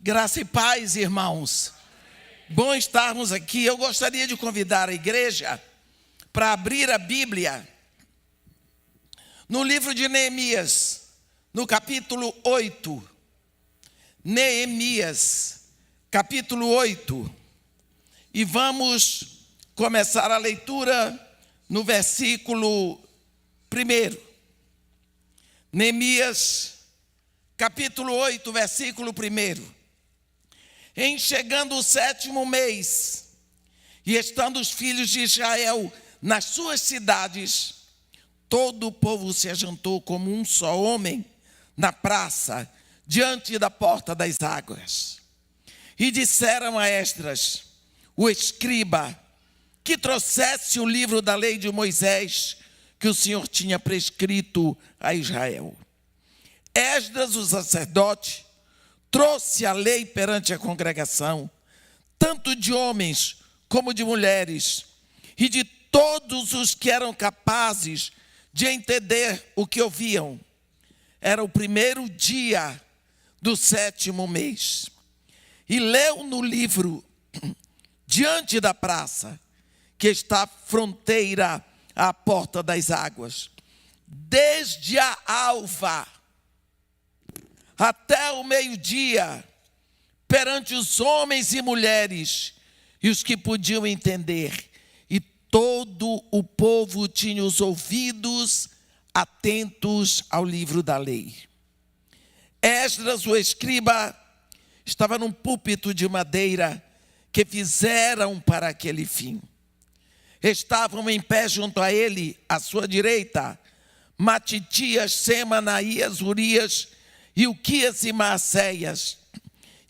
Graça e paz, irmãos. Bom estarmos aqui. Eu gostaria de convidar a igreja para abrir a Bíblia no livro de Neemias, no capítulo 8. Neemias, capítulo 8. E vamos começar a leitura no versículo 1. Neemias, capítulo 8, versículo 1. Em chegando o 7º mês, e estando os filhos de Israel nas suas cidades, todo o povo se ajuntou como um só homem na praça, diante da porta das águas. E disseram a Esdras, o escriba, que trouxesse o livro da lei de Moisés, que o Senhor tinha prescrito a Israel. Esdras, o sacerdote, trouxe a lei perante a congregação, tanto de homens como de mulheres, e de todos os que eram capazes de entender o que ouviam. Era o 1º dia do 7º mês. E leu no livro, diante da praça, que está à fronteira à porta das águas, desde a alva até o meio-dia, perante os homens e mulheres, e os que podiam entender, e todo o povo tinha os ouvidos atentos ao livro da lei. Esdras, o escriba, estava num púlpito de madeira que fizeram para aquele fim. Estavam em pé junto a ele, à sua direita, Matitias, Semanaías, Urias, Ilquias e Maacéias,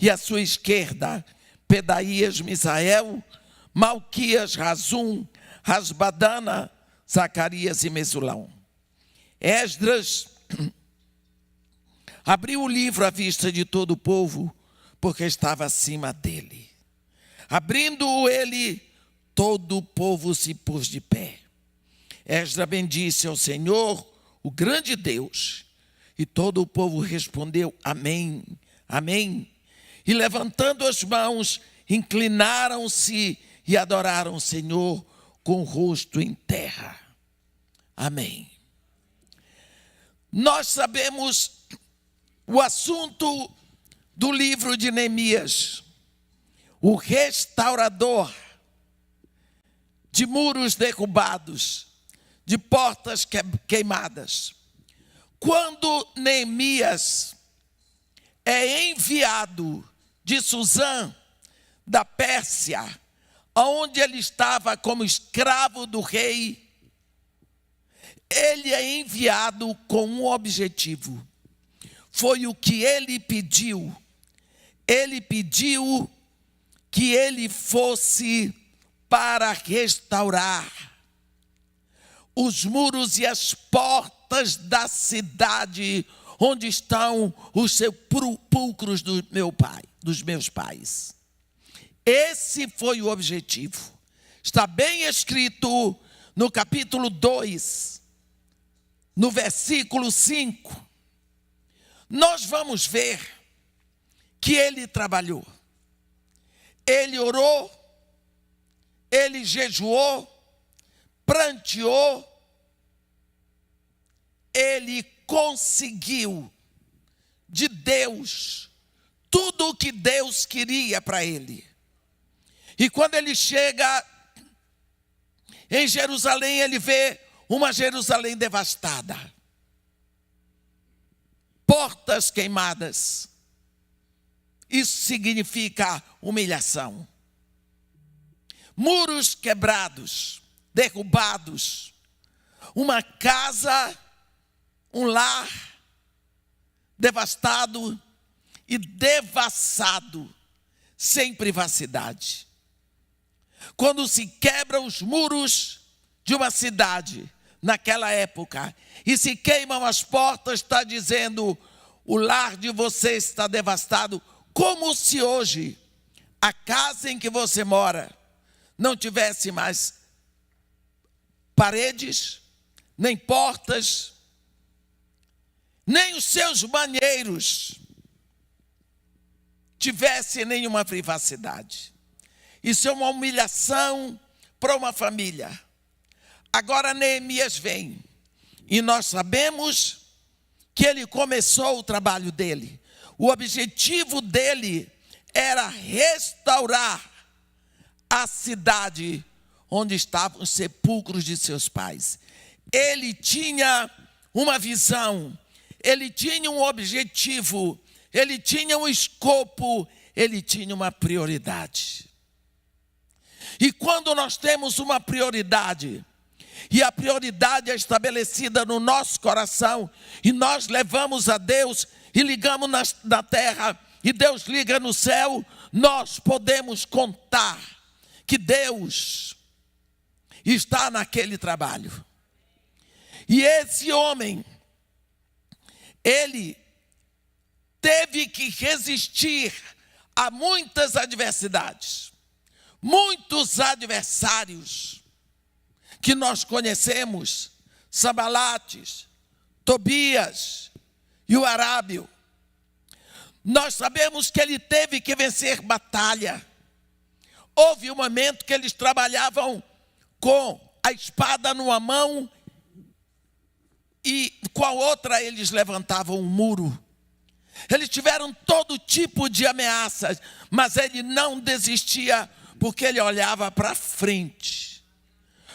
e à sua esquerda, Pedaías, Misael, Malquias, Razum, Rasbadana, Zacarias e Mesulão. Esdras abriu o livro à vista de todo o povo, porque estava acima dele. Abrindo-o ele, todo o povo se pôs de pé. Esdras bendisse ao Senhor, o grande Deus, e todo o povo respondeu, amém, amém. E levantando as mãos, inclinaram-se e adoraram o Senhor com o rosto em terra. Amém. Nós sabemos o assunto do livro de Neemias, o restaurador de muros derrubados, de portas queimadas. Quando Neemias é enviado de Susã, da Pérsia, onde ele estava como escravo do rei, ele é enviado com um objetivo. Foi o que ele pediu. Ele pediu que ele fosse para restaurar os muros e as portas da cidade onde estão os sepulcros dos meus pais. Esse foi o objetivo. Está bem escrito no capítulo 2, no versículo 5. Nós vamos ver que ele trabalhou. Ele orou, ele jejuou, pranteou, ele conseguiu de Deus tudo o que Deus queria para ele. E quando ele chega em Jerusalém, ele vê uma Jerusalém devastada. Portas queimadas. Isso significa humilhação. Muros quebrados, derrubados. Uma casa, um lar devastado e devassado, sem privacidade. Quando se quebram os muros de uma cidade, naquela época, e se queimam as portas, está dizendo, o lar de você está devastado, como se hoje a casa em que você mora não tivesse mais paredes, nem portas, nem os seus banheiros tivesse nenhuma privacidade. Isso é uma humilhação para uma família. Agora Neemias vem, e nós sabemos que ele começou o trabalho dele. O objetivo dele era restaurar a cidade onde estavam os sepulcros de seus pais. Ele tinha uma visão, ele tinha um objetivo, ele tinha um escopo, ele tinha uma prioridade. E quando nós temos uma prioridade, e a prioridade é estabelecida no nosso coração, e nós levamos a Deus e ligamos na terra, e Deus liga no céu, nós podemos contar que Deus está naquele trabalho. E esse homem, ele teve que resistir a muitas adversidades, muitos adversários que nós conhecemos, Sanbalates, Tobias e o Arábio. Nós sabemos que ele teve que vencer batalha. Houve um momento que eles trabalhavam com a espada numa mão e com a outra eles levantavam um muro. Eles tiveram todo tipo de ameaças, mas ele não desistia porque ele olhava para frente.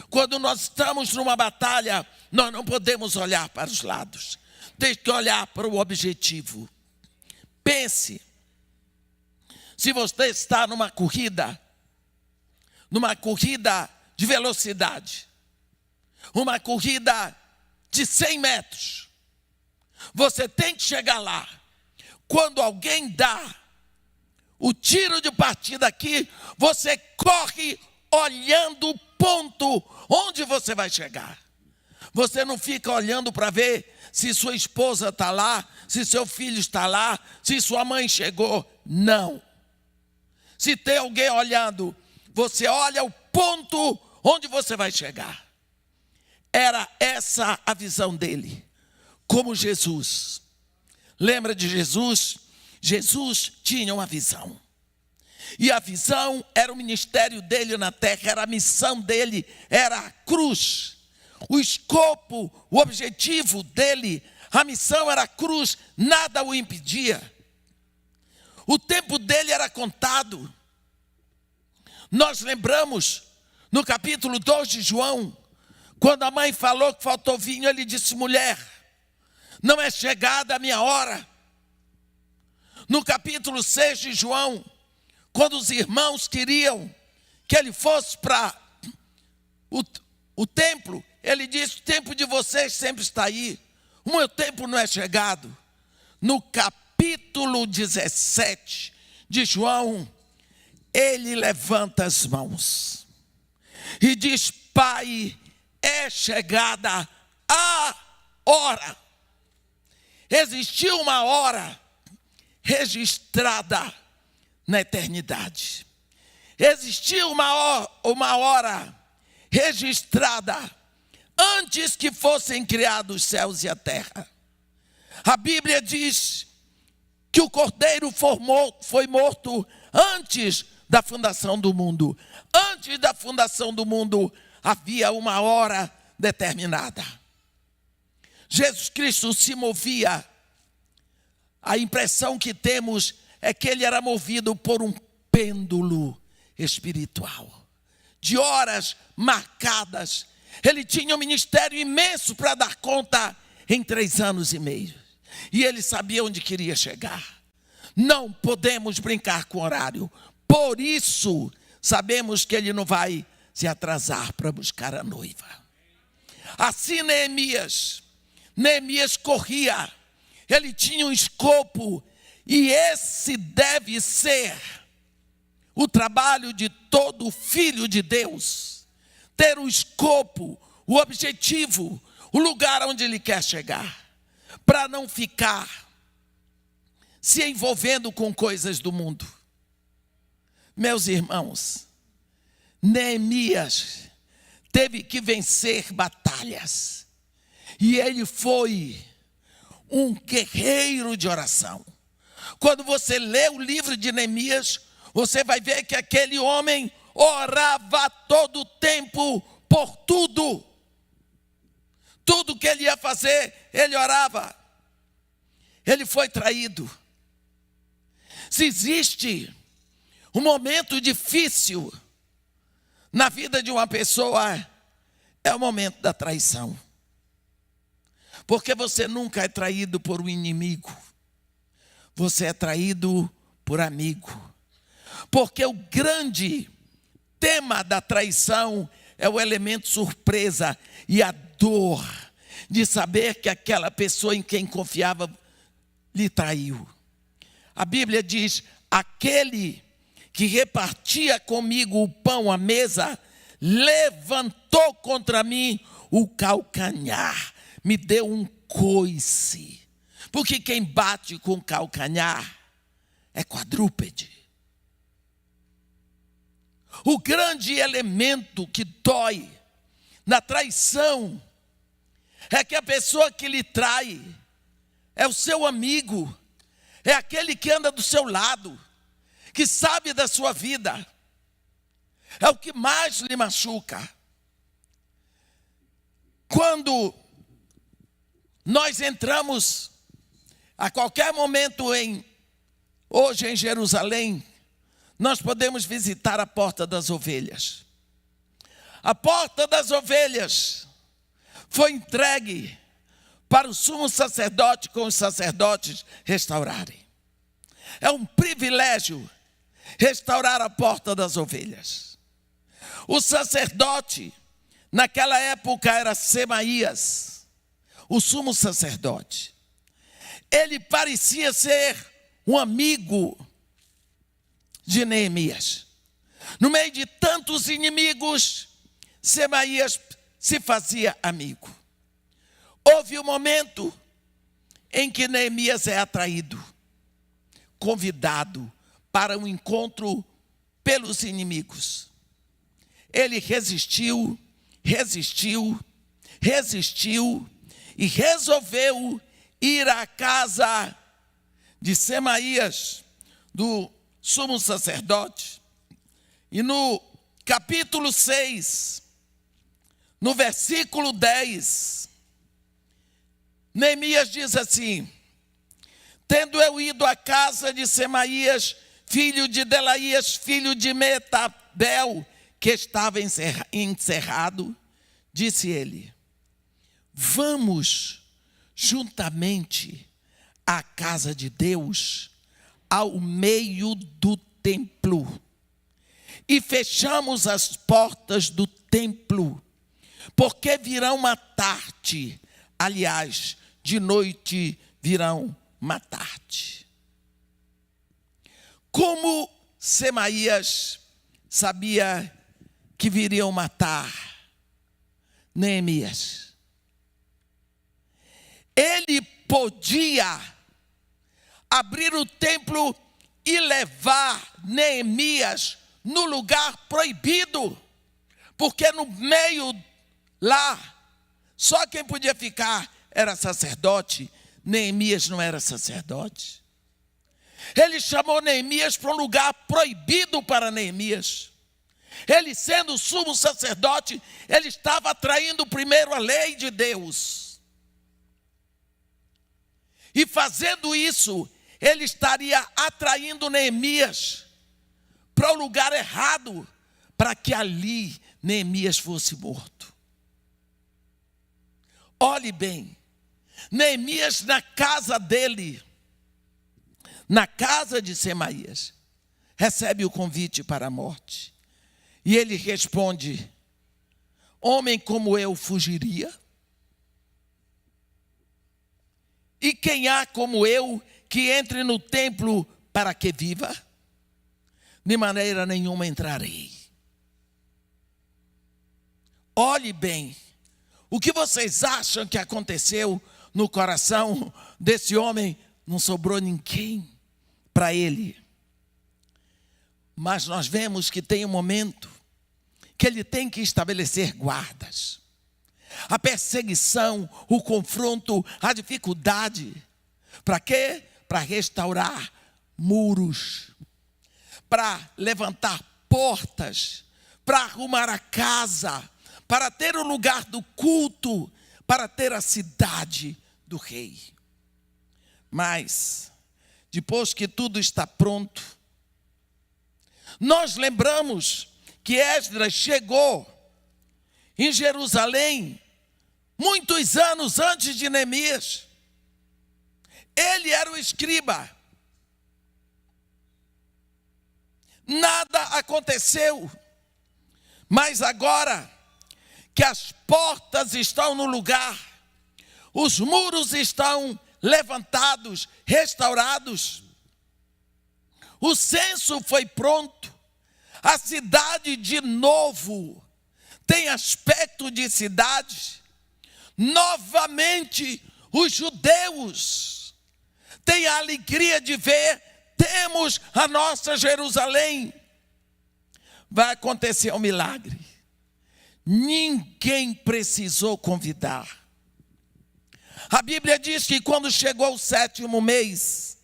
Quando nós estamos numa batalha, nós não podemos olhar para os lados. Tem que olhar para o objetivo. Pense, se você está numa corrida de velocidade, uma corrida de 100 metros, você tem que chegar lá. Quando alguém dá o tiro de partida aqui, você corre olhando o ponto onde você vai chegar. Você não fica olhando para ver se sua esposa está lá, se seu filho está lá, se sua mãe chegou. Não. Se tem alguém olhando, você olha o ponto onde você vai chegar. Era essa a visão dele, como Jesus. Lembra de Jesus? Jesus tinha uma visão. E a visão era o ministério dele na terra, era a missão dele, era a cruz. O escopo, o objetivo dele, a missão era a cruz, nada o impedia. O tempo dele era contado. Nós lembramos, no capítulo 2 de João, quando a mãe falou que faltou vinho, ele disse: mulher, não é chegada a minha hora. No capítulo 6 de João, quando os irmãos queriam que ele fosse para o templo, ele disse: o tempo de vocês sempre está aí, o meu tempo não é chegado. No capítulo 17 de João, ele levanta as mãos e diz: Pai, é chegada a hora. Existiu uma hora registrada na eternidade. Existiu uma hora registrada antes que fossem criados os céus e a terra. A Bíblia diz que o Cordeiro foi morto antes da fundação do mundo. Antes da fundação do mundo havia uma hora determinada. Jesus Cristo se movia. A impressão que temos é que ele era movido por um pêndulo espiritual, de horas marcadas. Ele tinha um ministério imenso para dar conta em 3 anos e meio. E ele sabia onde queria chegar. Não podemos brincar com o horário. Por isso, sabemos que ele não vai se atrasar para buscar a noiva. Assim Neemias corria. Ele tinha um escopo. E esse deve ser o trabalho de todo filho de Deus. Ter o escopo, o objetivo, o lugar onde ele quer chegar. Para não ficar se envolvendo com coisas do mundo. Meus irmãos, Neemias teve que vencer batalhas. E ele foi um guerreiro de oração. Quando você lê o livro de Neemias, você vai ver que aquele homem orava todo o tempo por tudo. Tudo que ele ia fazer, ele orava. Ele foi traído. Se existe um momento difícil na vida de uma pessoa, é o momento da traição. Porque você nunca é traído por um inimigo. Você é traído por amigo. Porque o grande tema da traição é o elemento surpresa e a dor de saber que aquela pessoa em quem confiava lhe traiu. A Bíblia diz: aquele que repartia comigo o pão à mesa, levantou contra mim o calcanhar, me deu um coice. Porque quem bate com calcanhar é quadrúpede. O grande elemento que dói na traição é que a pessoa que lhe trai é o seu amigo, é aquele que anda do seu lado, que sabe da sua vida. É o que mais lhe machuca. Quando nós entramos a qualquer momento hoje em Jerusalém, nós podemos visitar a Porta das Ovelhas. A Porta das Ovelhas foi entregue para o sumo sacerdote com os sacerdotes restaurarem. É um privilégio restaurar a Porta das Ovelhas. O sacerdote, naquela época, era Semaías, o sumo sacerdote. Ele parecia ser um amigo de Neemias. No meio de tantos inimigos, Semaías se fazia amigo. Houve um momento em que Neemias é atraído, convidado para um encontro pelos inimigos. Ele resistiu e resolveu ir à casa de Semaías, do sumo sacerdote. E no capítulo 6, no versículo 10, Neemias diz assim: tendo eu ido à casa de Semaías, filho de Delaías, filho de Metabel, que estava encerrado, disse ele: vamos juntamente à casa de Deus, ao meio do templo, e fechamos as portas do templo, porque virão matar-te. Aliás, de noite virão matar-te. Como Semaías sabia que viriam matar Neemias? Ele podia abrir o templo e levar Neemias no lugar proibido, porque no meio lá, só quem podia ficar era sacerdote. Neemias não era sacerdote. Ele chamou Neemias para um lugar proibido para Neemias. Ele, sendo sumo sacerdote, ele estava atraindo primeiro a lei de Deus. E fazendo isso, ele estaria atraindo Neemias para o lugar errado, para que ali Neemias fosse morto. Olhe bem, Neemias, na casa dele, na casa de Semaías, recebe o convite para a morte. E ele responde: homem como eu fugiria? E quem há como eu que entre no templo para que viva? De maneira nenhuma entrarei. Olhe bem, o que vocês acham que aconteceu no coração desse homem? Não sobrou ninguém para ele. Mas nós vemos que tem um momento que ele tem que estabelecer guardas. A perseguição, o confronto, a dificuldade. Para quê? Para restaurar muros, para levantar portas, para arrumar a casa, para ter o lugar do culto, para ter a cidade do rei. Mas, depois que tudo está pronto, nós lembramos que Esdras chegou em Jerusalém muitos anos antes de Neemias. Ele era o escriba. Nada aconteceu, mas agora que as portas estão no lugar, os muros estão levantados, restaurados, o censo foi pronto, a cidade de novo tem aspecto de cidade. Novamente os judeus têm a alegria de ver: temos a nossa Jerusalém. Vai acontecer um milagre. Ninguém precisou convidar. A Bíblia diz que quando chegou o 7º mês,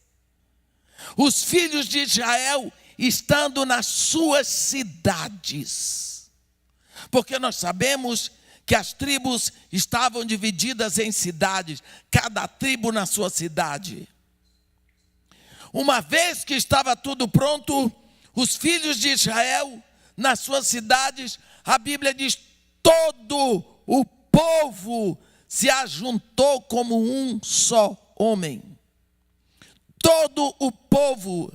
os filhos de Israel estando nas suas cidades, porque nós sabemos que as tribos estavam divididas em cidades, cada tribo na sua cidade. Uma vez que estava tudo pronto, os filhos de Israel nas suas cidades, a Bíblia diz: todo o povo se ajuntou como um só homem. Todo o povo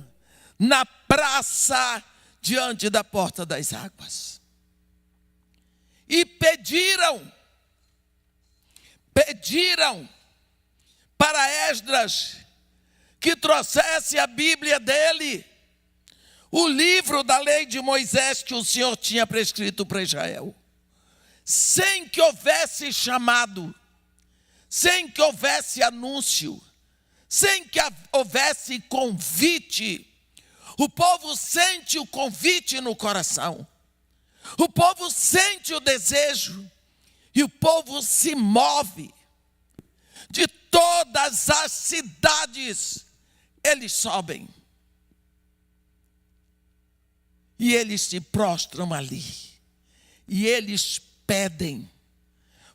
na praça diante da porta das águas. E pediram para Esdras que trouxesse a Bíblia dele, o livro da lei de Moisés que o Senhor tinha prescrito para Israel. Sem que houvesse chamado, sem que houvesse anúncio, sem que houvesse convite. O povo sente o convite no coração. O povo sente o desejo. E o povo se move. De todas as cidades, eles sobem. E eles se prostram ali. E eles pedem.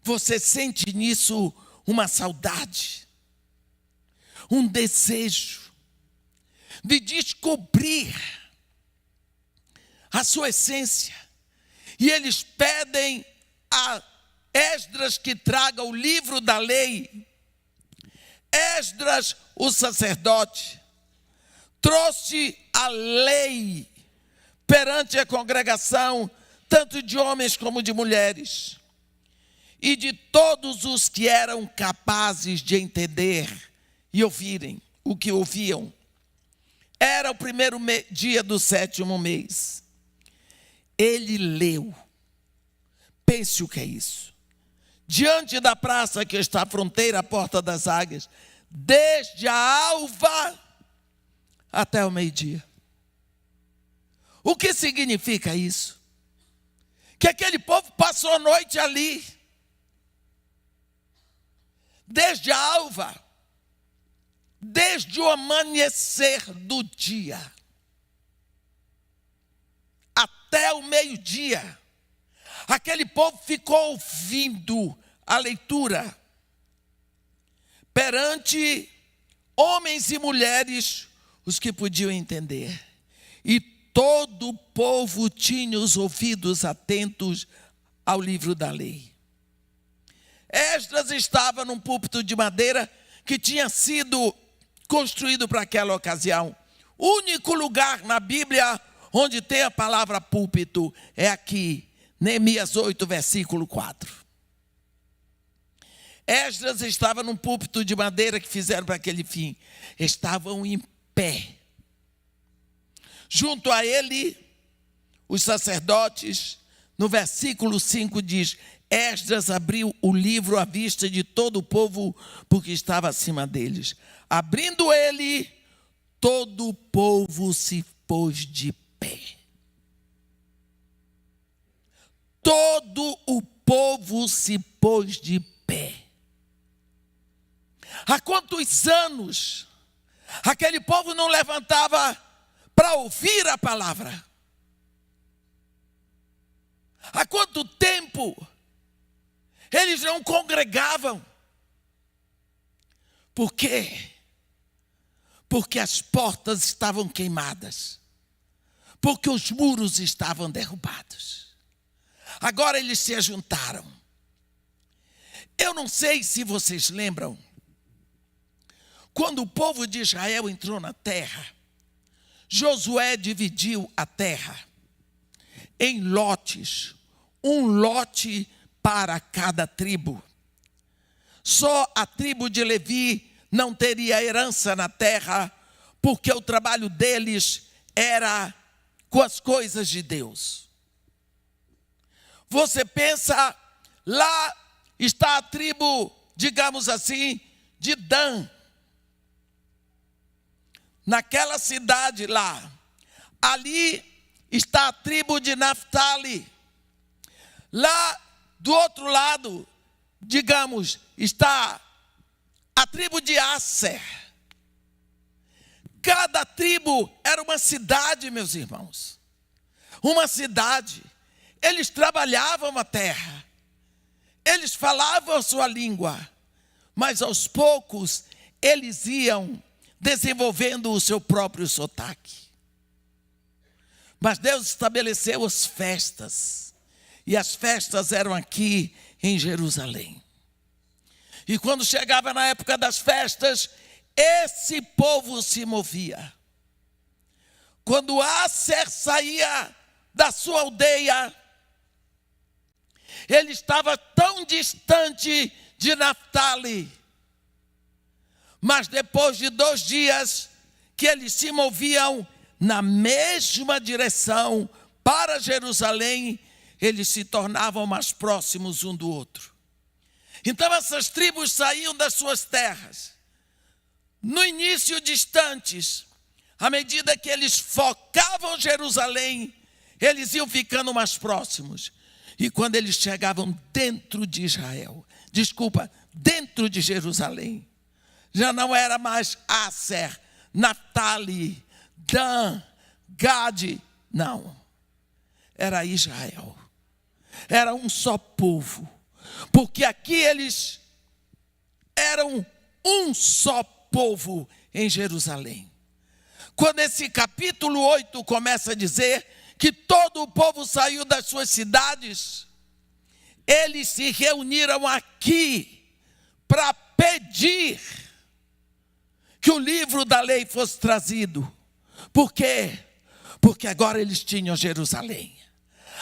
Você sente nisso uma saudade, um desejo de descobrir a sua essência. E eles pedem a Esdras que traga o livro da lei. Esdras, o sacerdote, trouxe a lei perante a congregação, tanto de homens como de mulheres, e de todos os que eram capazes de entender e ouvirem o que ouviam. Era o primeiro dia do 7º mês. Ele leu. Pense o que é isso. Diante da praça que está à fronteira, a porta das águias, desde a alva até o meio-dia. O que significa isso? Que aquele povo passou a noite ali. Desde a alva, desde o amanhecer do dia, até o meio-dia, aquele povo ficou ouvindo a leitura perante homens e mulheres, os que podiam entender. E todo o povo tinha os ouvidos atentos ao livro da lei. Esdras estava num púlpito de madeira que tinha sido construído para aquela ocasião. O único lugar na Bíblia onde tem a palavra púlpito é aqui, Neemias 8, versículo 4. Esdras estava num púlpito de madeira que fizeram para aquele fim. Estavam em pé. Junto a ele, os sacerdotes, no versículo 5 diz: Esdras abriu o livro à vista de todo o povo, porque estava acima deles. Abrindo ele, todo o povo se pôs de pé. Todo o povo se pôs de pé. Há quantos anos Aquele povo não levantava para ouvir a palavra. Há quanto tempo eles não congregavam? Por quê? Porque as portas estavam queimadas. Porque os muros estavam derrubados. Agora eles se ajuntaram. Eu não sei se vocês lembram, quando o povo de Israel entrou na terra, Josué dividiu a terra em lotes, um lote para cada tribo. Só a tribo de Levi não teria herança na terra, porque o trabalho deles era com as coisas de Deus. Você pensa, lá está a tribo, digamos assim, de Dan. Naquela cidade lá, ali está a tribo de Naftali. Lá do outro lado, digamos, está a tribo de Asser. Cada tribo era uma cidade, meus irmãos. Uma cidade. Eles trabalhavam a terra. Eles falavam a sua língua. Mas aos poucos, eles iam desenvolvendo o seu próprio sotaque. Mas Deus estabeleceu as festas. E as festas eram aqui em Jerusalém. E quando chegava na época das festas, esse povo se movia. Quando Asser saía da sua aldeia, ele estava tão distante de Naftali. Mas depois de 2 dias que eles se moviam na mesma direção para Jerusalém, eles se tornavam mais próximos um do outro. Então essas tribos saíam das suas terras. No início distantes, à medida que eles focavam Jerusalém, eles iam ficando mais próximos. E quando eles chegavam dentro de dentro de Jerusalém, já não era mais Asser, Naftali, Dan, Gade, não. Era Israel. Era um só povo. Porque aqui eles eram um só povo em Jerusalém. Quando esse capítulo 8 começa a dizer que todo o povo saiu das suas cidades, eles se reuniram aqui para pedir que o livro da lei fosse trazido. Por quê? Porque agora eles tinham Jerusalém.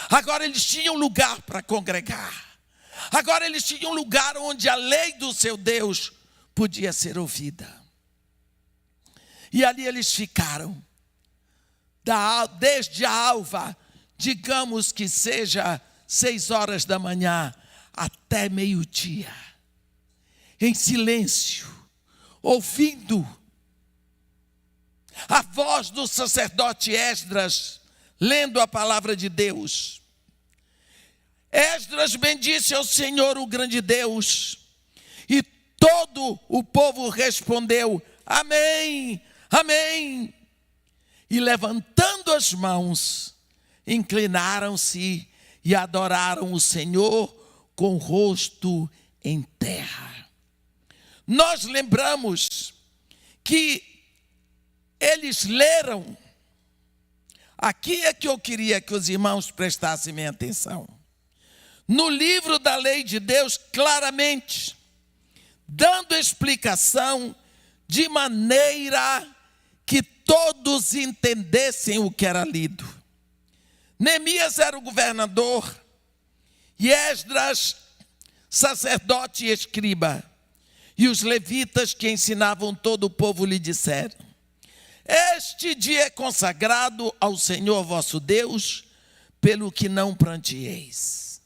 Agora eles tinham lugar para congregar. Agora eles tinham lugar onde a lei do seu Deus podia ser ouvida. E ali eles ficaram. Desde a alva, digamos que seja 6 horas da manhã, até meio-dia. Em silêncio, ouvindo a voz do sacerdote Esdras, lendo a palavra de Deus. Esdras bendisse ao Senhor, o grande Deus, e todo o povo respondeu: amém, amém. E levantando as mãos, inclinaram-se e adoraram o Senhor com o rosto em terra. Nós lembramos que eles leram. Aqui é que eu queria que os irmãos prestassem minha atenção. No livro da lei de Deus, claramente, dando explicação de maneira que todos entendessem o que era lido. Neemias era o governador e Esdras, sacerdote e escriba, e os levitas que ensinavam todo o povo lhe disseram: este dia é consagrado ao Senhor vosso Deus, pelo que não pranteeis,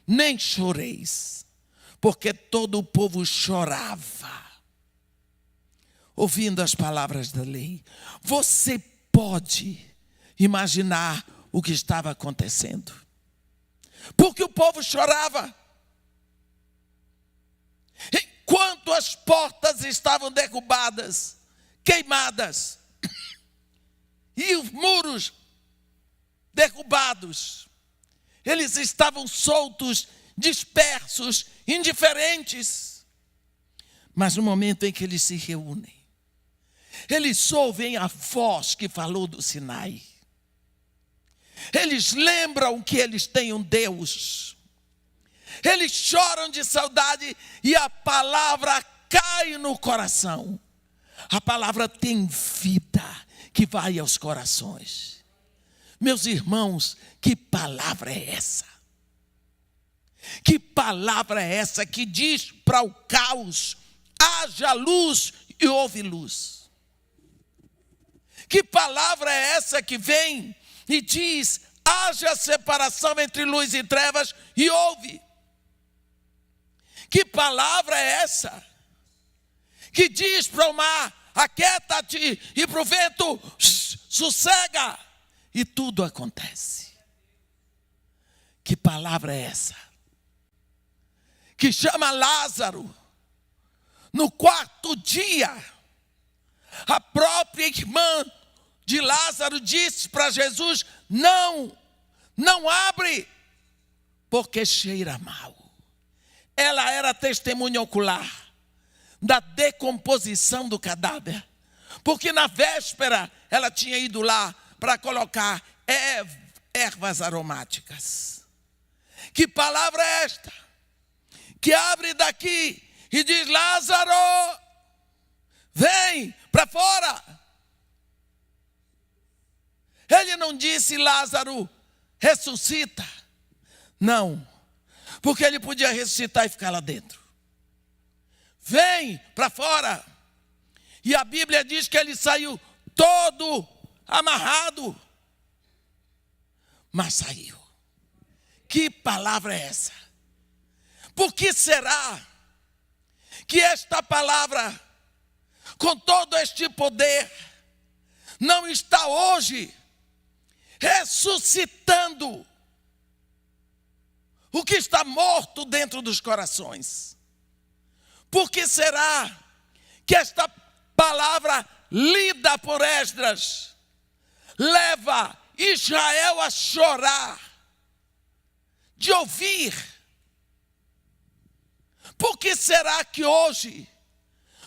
nem choreis, porque todo o povo chorava, ouvindo as palavras da lei. Você pode imaginar o que estava acontecendo, porque o povo chorava. Enquanto as portas estavam derrubadas, queimadas e os muros derrubados. Eles estavam soltos, dispersos, indiferentes. Mas no momento em que eles se reúnem, eles ouvem a voz que falou do Sinai. Eles lembram que eles têm um Deus. Eles choram de saudade e a palavra cai no coração. A palavra tem vida que vai aos corações. Meus irmãos, que palavra é essa? Que palavra é essa que diz para o caos: haja luz e houve luz? Que palavra é essa que vem e diz: haja separação entre luz e trevas e houve? Que palavra é essa que diz para o mar: aquieta-te, e para o vento: sossega, e tudo acontece? Que palavra é essa que chama Lázaro no quarto dia? A própria irmã de Lázaro disse para Jesus: não abre, porque cheira mal. Ela era testemunha ocular da decomposição do cadáver, porque na véspera ela tinha ido lá para colocar ervas aromáticas. Que palavra é esta que abre daqui e diz: Lázaro, vem para fora? Ele não disse: Lázaro, ressuscita. Não, porque ele podia ressuscitar e ficar lá dentro. Vem para fora. E a Bíblia diz que ele saiu todo amarrado, mas saiu. Que palavra é essa? Por que será que esta palavra, com todo este poder, não está hoje ressuscitando o que está morto dentro dos corações? Por que será que esta palavra lida por Esdras leva Israel a chorar de ouvir? Por que será que hoje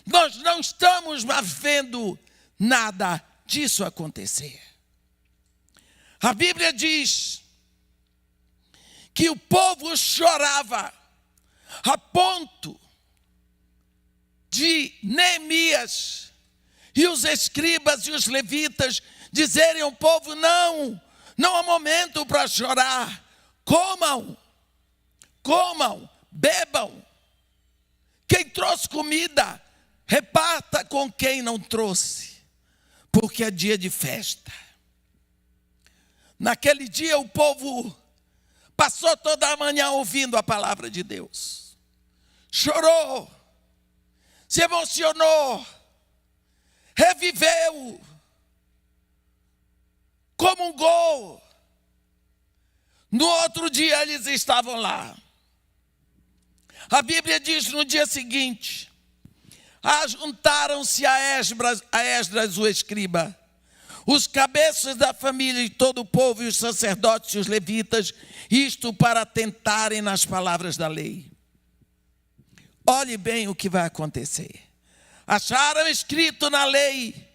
nós não estamos mais vendo nada disso acontecer? A Bíblia diz que o povo chorava a ponto de Neemias e os escribas e os levitas dizerem ao povo: não há momento para chorar. Comam, bebam. Quem trouxe comida, reparta com quem não trouxe, porque é dia de festa. Naquele dia o povo passou toda a manhã ouvindo a palavra de Deus. Chorou, se emocionou, reviveu, comungou. No outro dia eles estavam lá. A Bíblia diz no dia seguinte: ajuntaram-se a Esdras o escriba, os cabeças da família e todo o povo, e os sacerdotes e os levitas, isto para tentarem nas palavras da lei. Olhe bem o que vai acontecer. Acharam escrito na lei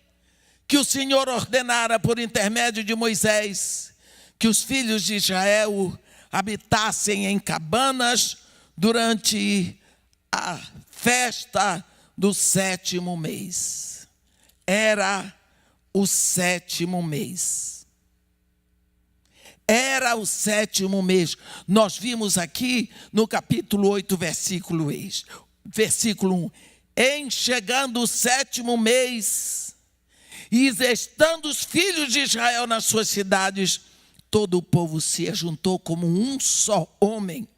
que o Senhor ordenara por intermédio de Moisés que os filhos de Israel habitassem em cabanas durante a festa do 7º mês. Era o 7º mês. Era o 7º mês. Nós vimos aqui no capítulo 8, versículo 1. Em chegando o 7º mês, e estando os filhos de Israel nas suas cidades, todo o povo se ajuntou como um só homem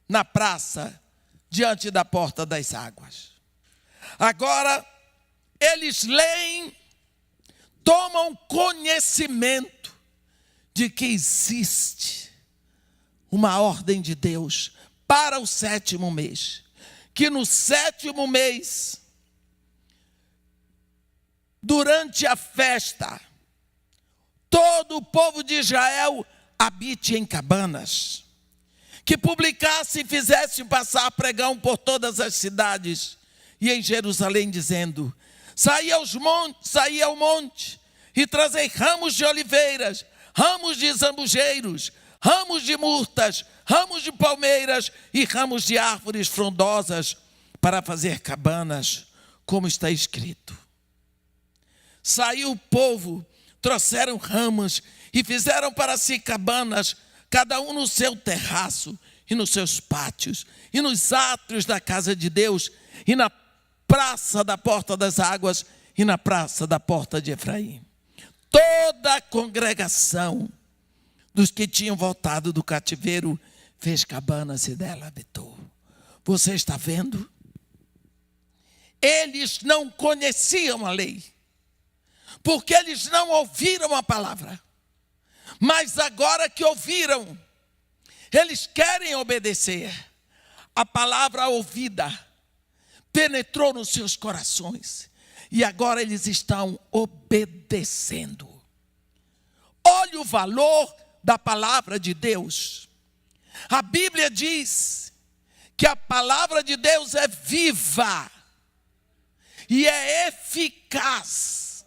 na praça, diante da porta das águas. Agora, eles leem, tomam conhecimento de que existe uma ordem de Deus para o 7º mês. Que no 7º mês durante a festa, todo o povo de Israel habite em cabanas, que publicasse e fizesse passar pregão por todas as cidades e em Jerusalém, dizendo: saí ao monte e trazei ramos de oliveiras, ramos de zambujeiros, ramos de murtas, ramos de palmeiras e ramos de árvores frondosas para fazer cabanas, como está escrito. Saiu o povo, trouxeram ramos e fizeram para si cabanas, cada um no seu terraço e nos seus pátios e nos átrios da casa de Deus e na praça da porta das águas e na praça da porta de Efraim. Toda a congregação dos que tinham voltado do cativeiro fez cabanas e dela habitou. Você está vendo? Eles não conheciam a lei, porque eles não ouviram a palavra. Mas agora que ouviram, eles querem obedecer. A palavra ouvida penetrou nos seus corações e agora eles estão obedecendo. Olha o valor da palavra de Deus. A Bíblia diz que a palavra de Deus é viva e é eficaz.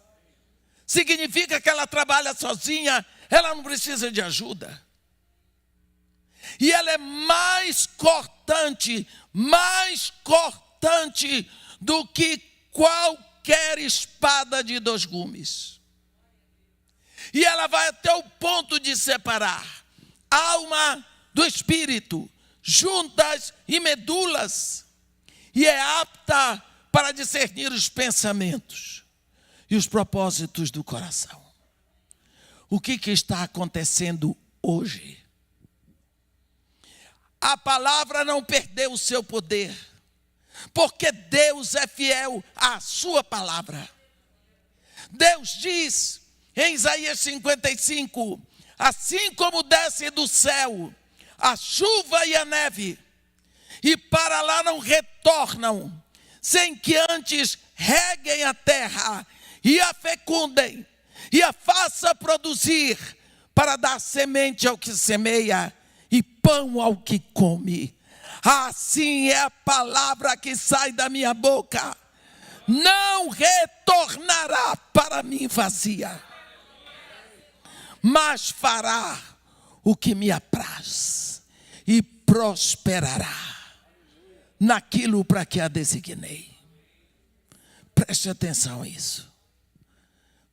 Significa que ela trabalha sozinha, ela não precisa de ajuda. E ela é mais cortante do que qualquer espada de 2 gumes. E ela vai até o ponto de separar alma do espírito, juntas e medulas, e é apta para discernir os pensamentos e os propósitos do coração. O que está acontecendo hoje? A palavra não perdeu o seu poder, porque Deus é fiel à sua palavra. Deus diz em Isaías 55, assim como desce do céu a chuva e a neve, e para lá não retornam, sem que antes reguem a terra e a fecundem, e a faça produzir, para dar semente ao que semeia e pão ao que come. Assim é a palavra que sai da minha boca, não retornará para mim vazia, mas fará o que me apraz e prosperará naquilo para que a designei. Preste atenção a isso.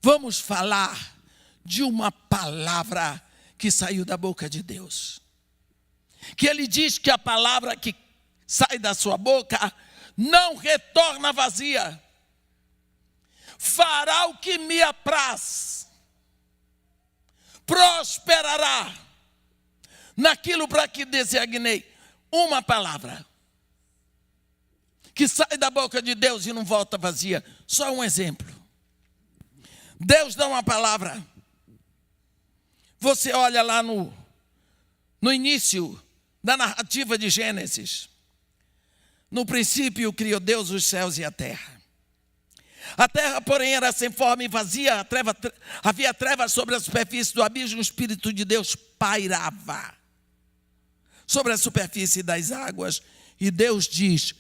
Vamos falar de uma palavra que saiu da boca de Deus. Que ele diz que a palavra que sai da sua boca não retorna vazia. Fará o que me apraz. Prosperará naquilo para que designei. Uma palavra que sai da boca de Deus e não volta vazia. Só um exemplo. Deus dá uma palavra. Você olha lá no início da narrativa de Gênesis. No princípio criou Deus os céus e a terra. A terra, porém, era sem forma e vazia. Havia trevas sobre a superfície do abismo. O Espírito de Deus pairava sobre a superfície das águas. E Deus diz: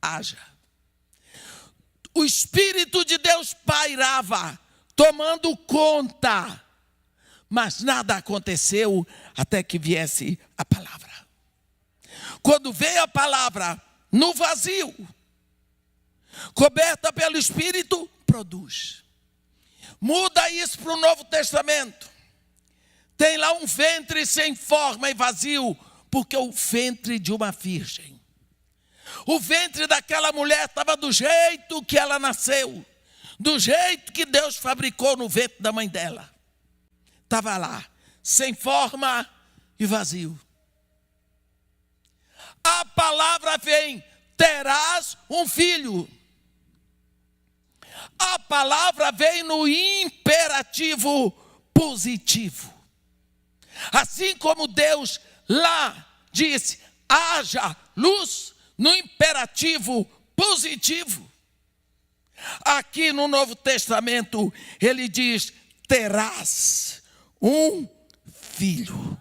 haja. O Espírito de Deus pairava, tomando conta. Mas nada aconteceu até que viesse a palavra. Quando veio a palavra no vazio, coberta pelo Espírito, produz. Muda isso para o Novo Testamento. Tem lá um ventre sem forma e vazio, porque o ventre de uma virgem. O ventre daquela mulher estava do jeito que ela nasceu, do jeito que Deus fabricou no ventre da mãe dela. Estava lá, sem forma e vazio. A palavra vem: terás um filho. A palavra vem no imperativo positivo. Assim como Deus lá disse: haja luz, no imperativo positivo. Aqui no Novo Testamento, ele diz: terás um filho.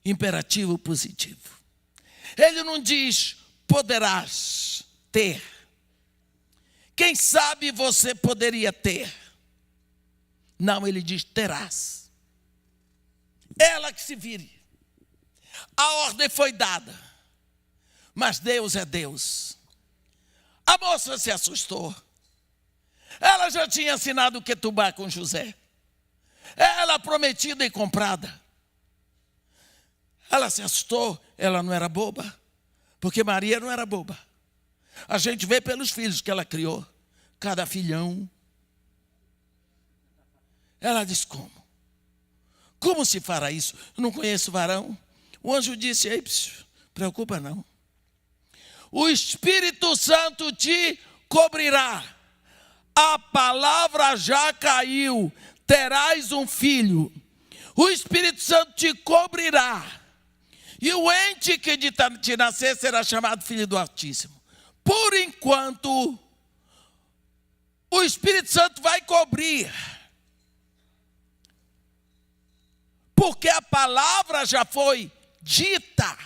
Imperativo positivo. Ele não diz poderás ter. Quem sabe você poderia ter. Não, ele diz terás. Ela que se vire. A ordem foi dada. Mas Deus é Deus. A moça se assustou. Ela já tinha assinado o ketubá com José. Ela prometida e comprada. Ela se assustou. Ela não era boba. Porque Maria não era boba. A gente vê pelos filhos que ela criou. Cada filhão. Ela disse: como? Como se fará isso? Eu não conheço varão. O anjo disse: ei, preocupa não. O Espírito Santo te cobrirá. A palavra já caiu. Terás um filho. O Espírito Santo te cobrirá. E o ente que de te nascer será chamado Filho do Altíssimo. Por enquanto, o Espírito Santo vai cobrir. Porque a palavra já foi dita.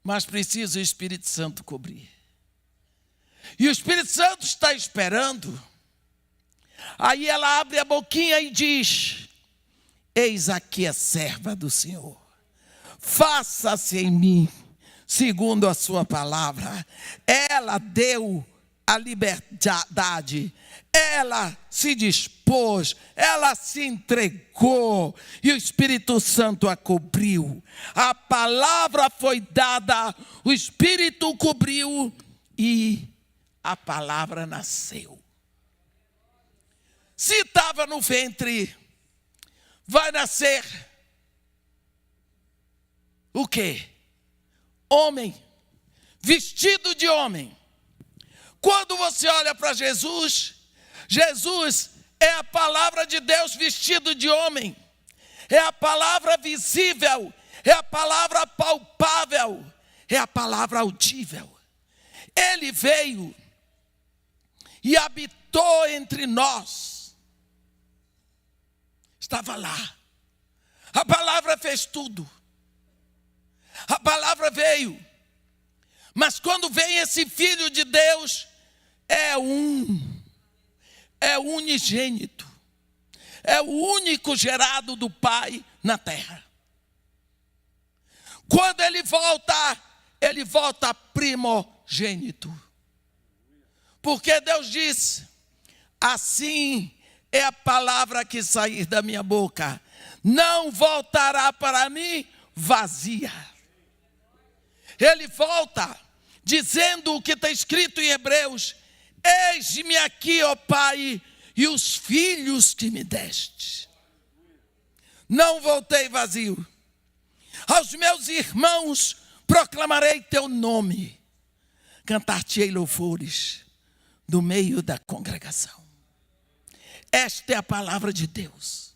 Mas precisa o Espírito Santo cobrir. E o Espírito Santo está esperando. Aí ela abre a boquinha e diz: eis aqui a serva do Senhor. Faça-se em mim segundo a sua palavra. Ela deu a liberdade. Ela se dispôs, ela se entregou e o Espírito Santo a cobriu. A palavra foi dada, o Espírito cobriu e a palavra nasceu. Se estava no ventre, vai nascer o quê? Homem, vestido de homem. Quando você olha para Jesus, Jesus é a palavra de Deus vestido de homem. É a palavra visível, é a palavra palpável, é a palavra audível. Ele veio e habitou entre nós. Estava lá. A palavra fez tudo. A palavra veio. Mas quando vem esse Filho de Deus, é unigênito. É o único gerado do Pai na terra. Quando ele volta primogênito. Porque Deus disse: assim é a palavra que sair da minha boca, não voltará para mim vazia. Ele volta dizendo o que está escrito em Hebreus: eis-me aqui, ó Pai, e os filhos que me deste. Não voltei vazio. Aos meus irmãos proclamarei teu nome, cantar-te-ei louvores do meio da congregação. Esta é a palavra de Deus.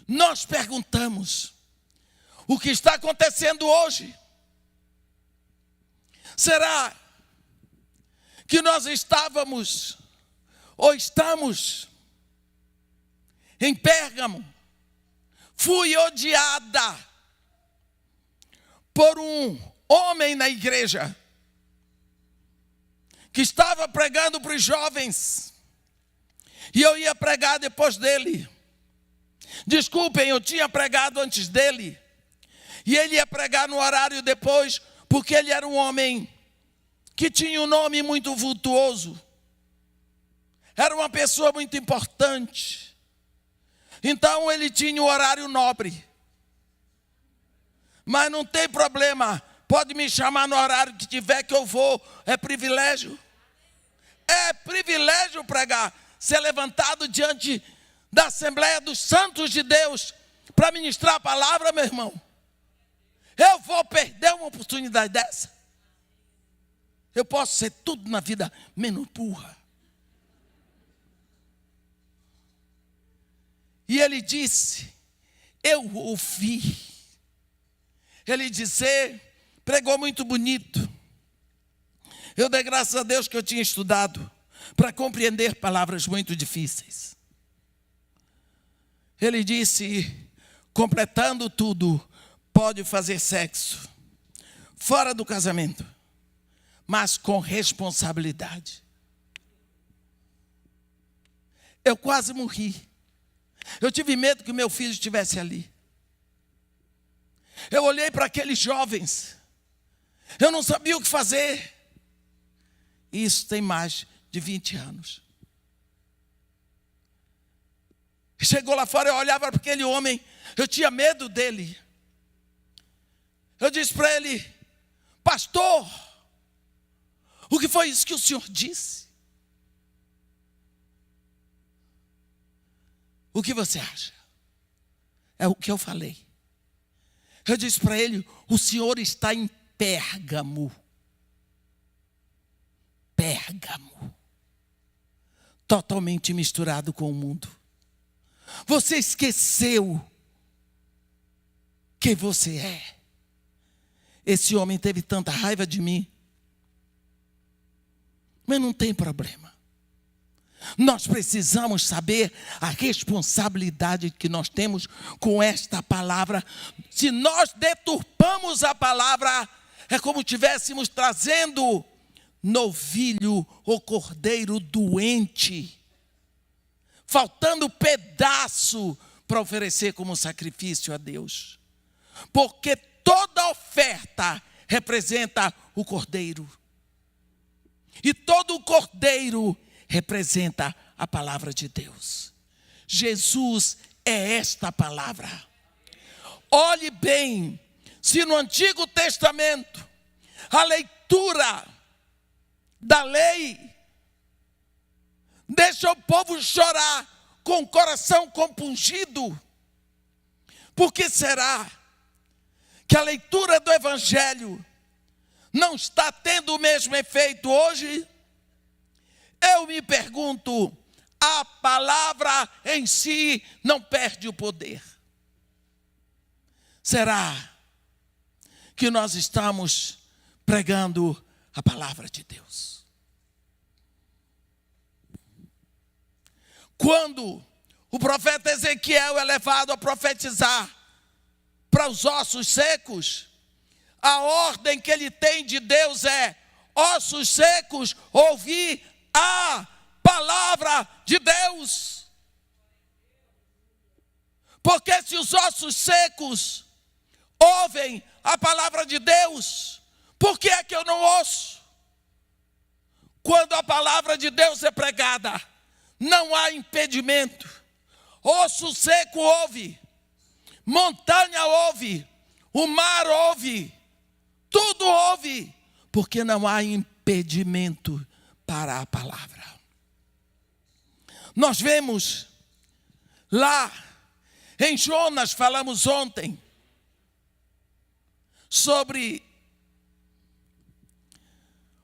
Nós perguntamos: o que está acontecendo hoje? Será que nós estávamos ou estamos em Pérgamo? Fui odiada por um homem na igreja que estava pregando para os jovens e eu ia pregar depois dele. Desculpem, eu tinha pregado antes dele e ele ia pregar no horário depois, porque ele era um homem que tinha um nome muito vultuoso. Era uma pessoa muito importante. Então ele tinha um horário nobre. Mas não tem problema. Pode me chamar no horário que tiver que eu vou. É privilégio. É privilégio pregar. Ser levantado diante da Assembleia dos Santos de Deus para ministrar a palavra, meu irmão. Eu vou perder uma oportunidade dessa? Eu posso ser tudo na vida menos burra. E ele disse: eu ouvi. Ele disse, pregou muito bonito. Eu dei graças a Deus que eu tinha estudado para compreender palavras muito difíceis. Ele disse, completando tudo, pode fazer sexo fora do casamento, mas com responsabilidade. Eu quase morri. Eu tive medo que meu filho estivesse ali. Eu olhei para aqueles jovens. Eu não sabia o que fazer. Isso tem mais de 20 anos. Chegou lá fora, eu olhava para aquele homem. Eu tinha medo dele. Eu disse para ele, pastor, o que foi isso que o senhor disse? O que você acha? É o que eu falei. Eu disse para ele, o senhor está em Pérgamo. Pérgamo. Totalmente misturado com o mundo. Você esqueceu quem você é. Esse homem teve tanta raiva de mim. Mas não tem problema. Nós precisamos saber a responsabilidade que nós temos com esta palavra. Se nós deturpamos a palavra, é como estivéssemos trazendo novilho ou cordeiro doente, faltando pedaço para oferecer como sacrifício a Deus. Porque toda oferta representa o cordeiro. E todo o cordeiro representa a palavra de Deus. Jesus é esta palavra. Olhe bem, se no Antigo Testamento a leitura da lei deixa o povo chorar com o coração compungido, por que será que a leitura do Evangelho não está tendo o mesmo efeito hoje? Eu me pergunto, a palavra em si não perde o poder. Será que nós estamos pregando a palavra de Deus? Quando o profeta Ezequiel é levado a profetizar para os ossos secos, a ordem que ele tem de Deus é: ossos secos, ouvi a palavra de Deus. Porque se os ossos secos ouvem a palavra de Deus, por que é que eu não ouço? Quando a palavra de Deus é pregada, não há impedimento. Osso seco ouve, montanha ouve, o mar ouve, tudo ouve, porque não há impedimento para a palavra. Nós vemos lá em Jonas, falamos ontem sobre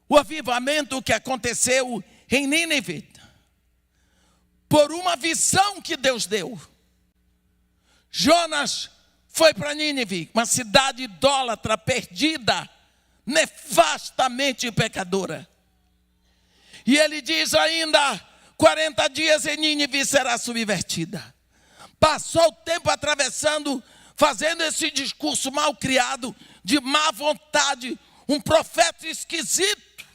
o avivamento que aconteceu em Nínive, por uma visão que Deus deu. Jonas foi para Nínive, uma cidade idólatra, perdida, nefastamente pecadora. E ele diz ainda, 40 dias em Nínive será subvertida. Passou o tempo atravessando, fazendo esse discurso mal criado, de má vontade, um profeta esquisito.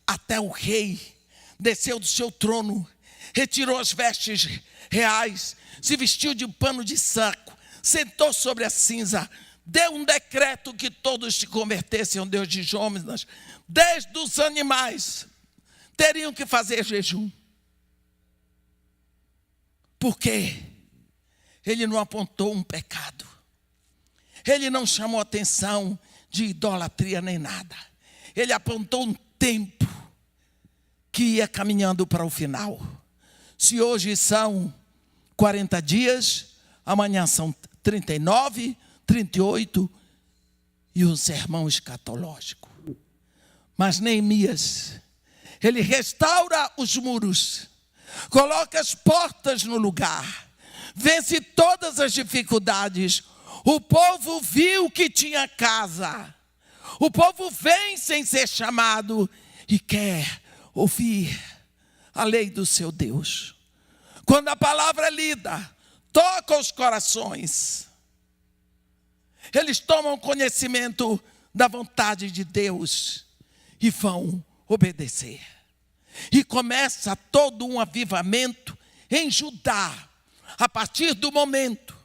Até o rei desceu do seu trono, retirou as vestes reais, se vestiu de pano de saco, sentou sobre a cinza, deu um decreto que todos se convertessem ao Deus de Jonas, desde os animais teriam que fazer jejum. Porque ele não apontou um pecado, ele não chamou atenção de idolatria nem nada, ele apontou um tempo que ia caminhando para o final. Se hoje são 40 dias, amanhã são 39, 38 e um sermão escatológico. Mas Neemias, ele restaura os muros, coloca as portas no lugar, vence todas as dificuldades. O povo viu que tinha casa, O povo vem sem ser chamado e quer ouvir a lei do seu Deus. Quando a palavra é lida, toca os corações. Eles tomam conhecimento da vontade de Deus e vão obedecer. E começa todo um avivamento em Judá, a partir do momento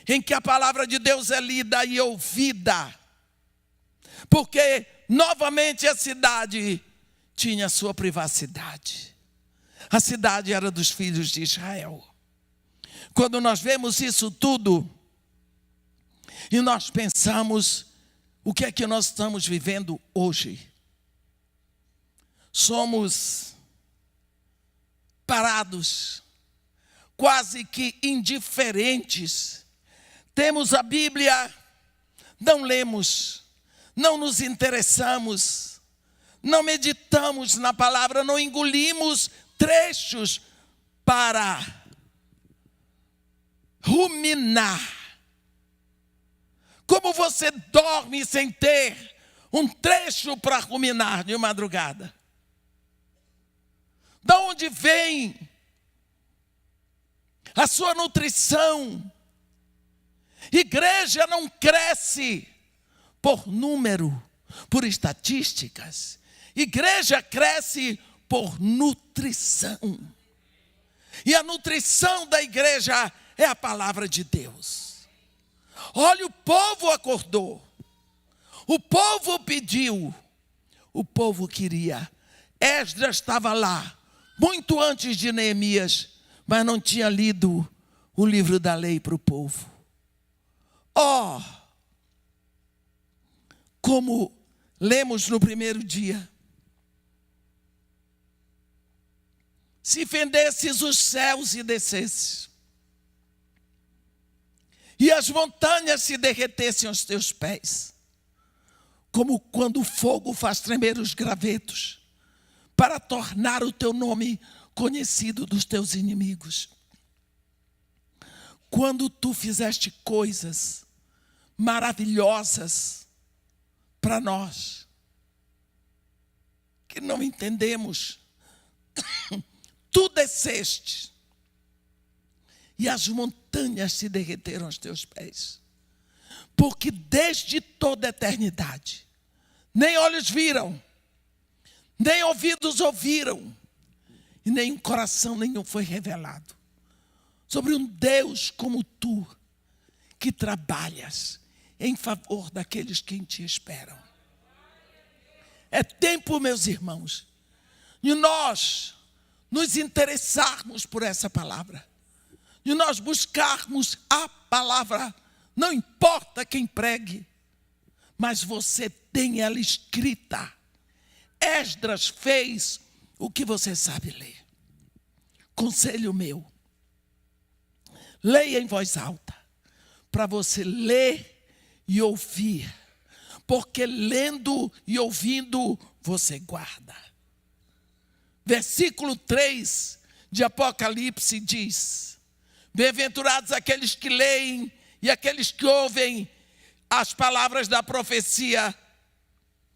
em que a palavra de Deus é lida e ouvida. Porque novamente a cidade tinha sua privacidade. A cidade era dos filhos de Israel. Quando nós vemos isso tudo e nós pensamos, o que é que nós estamos vivendo hoje? Somos parados, quase que indiferentes. Temos a Bíblia, não lemos, não nos interessamos, não meditamos na palavra, não engolimos trechos para ruminar. Como você dorme sem ter um trecho para ruminar de madrugada? Da onde vem a sua nutrição? Igreja não cresce por número, por estatísticas. Igreja cresce por nutrição. E a nutrição da igreja é a palavra de Deus. Olha, o povo acordou. O povo pediu. O povo queria. Esdras estava lá, muito antes de Neemias, mas não tinha lido o livro da lei para o povo. Como lemos no primeiro dia. Se fendesses os céus e descesses, e as montanhas se derretessem aos teus pés, como quando o fogo faz tremer os gravetos, para tornar o teu nome conhecido dos teus inimigos. Quando tu fizeste coisas maravilhosas para nós, que não entendemos, tu desceste, e as montanhas se derreteram aos teus pés. Porque desde toda a eternidade, nem olhos viram, nem ouvidos ouviram, e nem coração nenhum foi revelado sobre um Deus como tu, que trabalhas em favor daqueles que em ti esperam. É tempo, meus irmãos, de nós nos interessarmos por essa palavra, de nós buscarmos a palavra. Não importa quem pregue, mas você tem ela escrita. Esdras fez o que você sabe ler. Conselho meu: leia em voz alta, para você ler e ouvir, porque lendo e ouvindo você guarda. Versículo 3 de Apocalipse diz: bem-aventurados aqueles que leem e aqueles que ouvem as palavras da profecia,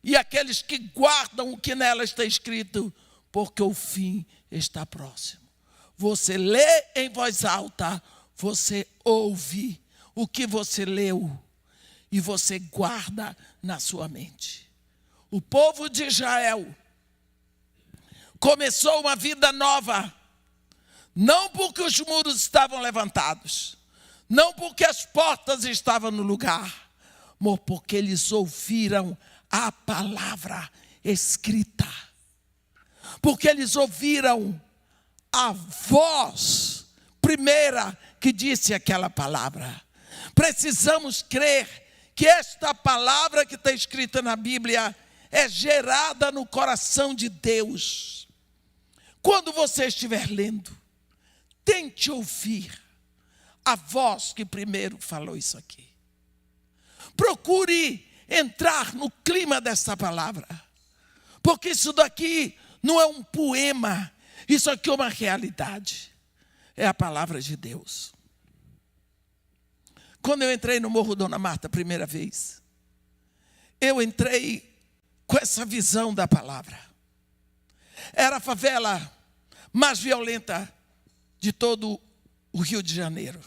e aqueles que guardam o que nela está escrito, porque o fim está próximo. Você lê em voz alta, você ouve o que você leu e você guarda na sua mente. O povo de Israel começou uma vida nova, não porque os muros estavam levantados, não porque as portas estavam no lugar, mas porque eles ouviram a palavra escrita, porque eles ouviram a voz primeira que disse aquela palavra. Precisamos crer que esta palavra que está escrita na Bíblia é gerada no coração de Deus. Quando você estiver lendo, tente ouvir a voz que primeiro falou isso aqui. Procure entrar no clima dessa palavra, porque isso daqui não é um poema, isso aqui é uma realidade, é a palavra de Deus. Quando eu entrei no Morro Dona Marta a primeira vez, eu entrei com essa visão da palavra. Era a favela mais violenta de todo o Rio de Janeiro.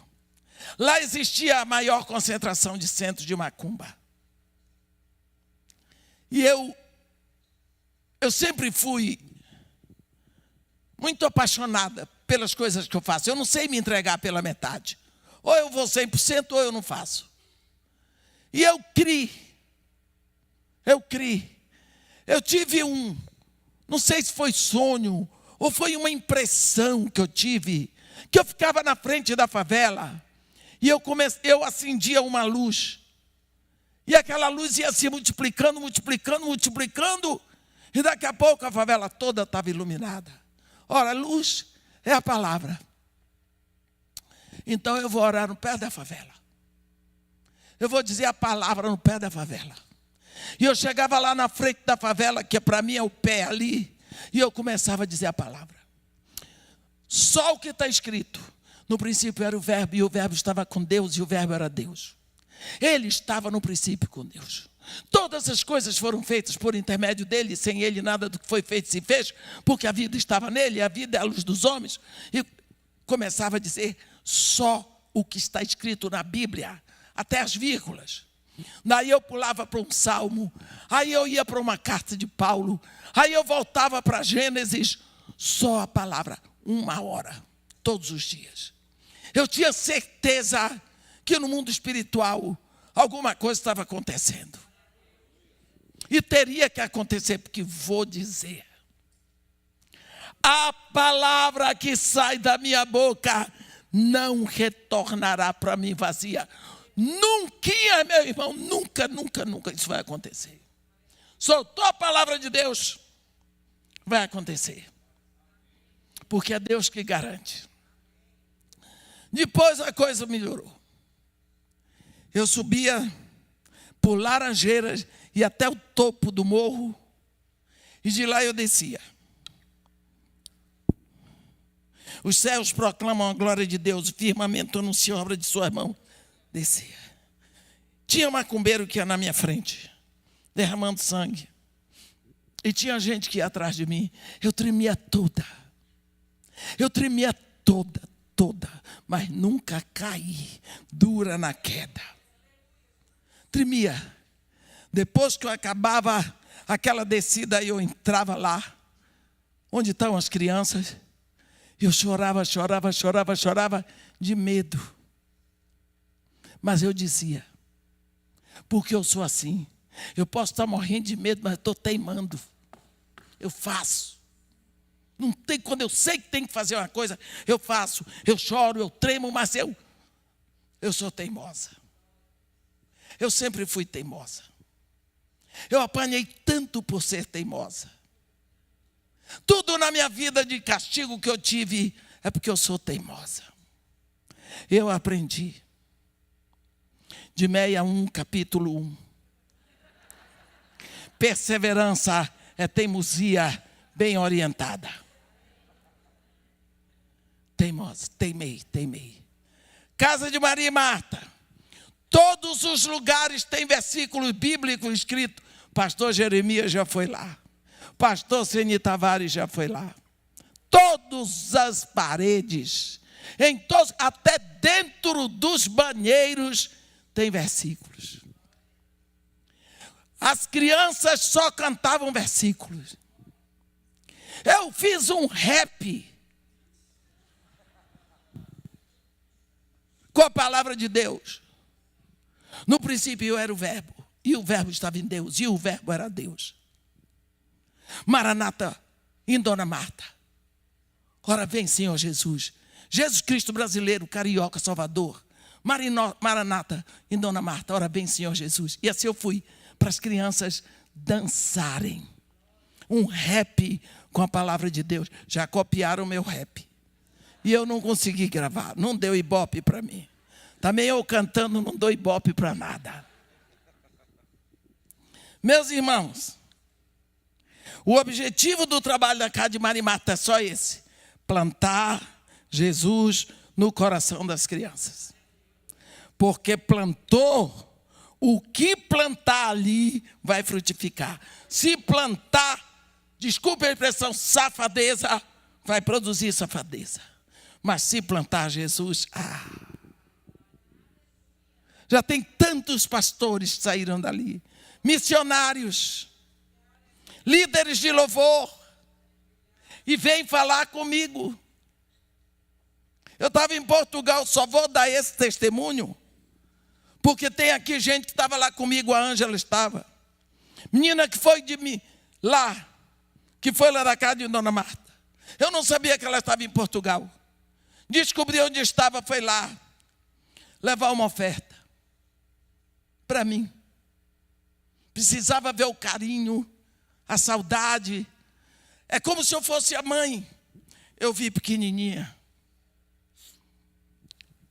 Lá existia a maior concentração de centros de macumba. E eu sempre fui muito apaixonada pelas coisas que eu faço. Eu não sei me entregar pela metade. Ou eu vou 100% ou eu não faço. E eu criei. Eu tive não sei se foi sonho ou foi uma impressão que eu tive, que eu ficava na frente da favela e eu acendia uma luz. E aquela luz ia se multiplicando, e daqui a pouco a favela toda estava iluminada. Ora, a luz é a palavra. Então eu vou orar no pé da favela. Eu vou dizer a palavra no pé da favela. E eu chegava lá na frente da favela, que para mim é o pé ali, e eu começava a dizer a palavra. Só o que está escrito. No princípio era o verbo, e o verbo estava com Deus, e o verbo era Deus. Ele estava no princípio com Deus. Todas as coisas foram feitas por intermédio dele, sem ele nada do que foi feito se fez, porque a vida estava nele, e a vida é a luz dos homens. E começava a dizer só o que está escrito na Bíblia, até as vírgulas. Daí eu pulava para um salmo, aí eu ia para uma carta de Paulo, aí eu voltava para Gênesis, só a palavra, 1 hora, todos os dias. Eu tinha certeza que no mundo espiritual alguma coisa estava acontecendo. E teria que acontecer, porque vou dizer, a palavra que sai da minha boca não retornará para mim vazia. Nunca, meu irmão, nunca isso vai acontecer. Soltou a palavra de Deus, vai acontecer. Porque é Deus que garante. Depois a coisa melhorou. Eu subia por Laranjeiras e até o topo do morro, e de lá eu descia. Os céus proclamam a glória de Deus, o firmamento anuncia a obra de sua mão. Descia. Tinha um macumbeiro que ia na minha frente, derramando sangue. E tinha gente que ia atrás de mim. Eu tremia toda, mas nunca caí dura na queda. Tremia. Depois que eu acabava aquela descida, eu entrava lá, onde estão as crianças. Eu chorava de medo. Mas eu dizia, porque eu sou assim. Eu posso estar morrendo de medo, mas estou teimando. Eu faço. Não tem, quando eu sei que tem que fazer uma coisa, eu faço. Eu choro, eu tremo, mas eu sou teimosa. Eu sempre fui teimosa. Eu apanhei tanto por ser teimosa. Tudo na minha vida de castigo que eu tive é porque eu sou teimosa. Eu aprendi. De Meia 1, capítulo 1. Perseverança é teimosia bem orientada. Teimosa, teimei. Casa de Maria e Marta. Todos os lugares têm versículo bíblico escrito. Pastor Jeremias já foi lá. Pastor Seni Tavares já foi lá. Todas as paredes, até dentro dos banheiros, tem versículos. As crianças só cantavam versículos. Eu fiz um rap com a palavra de Deus. No princípio eu era o verbo, e o verbo estava em Deus, e o verbo era Deus. Maranata em Dona Marta. Ora vem, Senhor Jesus. Jesus Cristo brasileiro, carioca, Salvador. Maranata em Dona Marta. Ora vem, Senhor Jesus. E assim eu fui para as crianças dançarem. Um rap com a palavra de Deus. Já copiaram o meu rap. E eu não consegui gravar. Não deu ibope para mim. Também eu cantando não dou ibope para nada. Meus irmãos, o objetivo do trabalho da Casa de Maria e Marta é só esse: plantar Jesus no coração das crianças. Porque plantou, o que plantar ali vai frutificar. Se plantar, desculpe a expressão, safadeza, vai produzir safadeza. Mas se plantar Jesus, já tem tantos pastores que saíram dali, missionários, líderes de louvor, e vêm falar comigo. Eu estava em Portugal, só vou dar esse testemunho, porque tem aqui gente que estava lá comigo, a Ângela estava. Menina que foi de mim lá, que foi lá da casa de Dona Marta. Eu não sabia que ela estava em Portugal. Descobri onde estava, foi lá levar uma oferta para mim. Precisava ver o carinho, a saudade. É como se eu fosse a mãe. Eu vi pequenininha.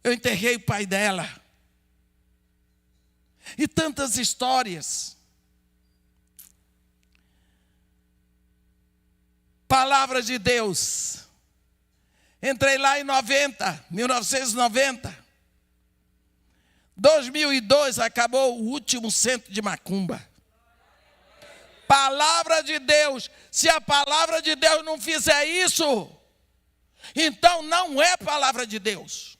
Eu enterrei o pai dela. E tantas histórias. Palavra de Deus. Entrei lá em 1990. 2002 acabou o último centro de macumba. Palavra de Deus. Se a palavra de Deus não fizer isso, então não é palavra de Deus.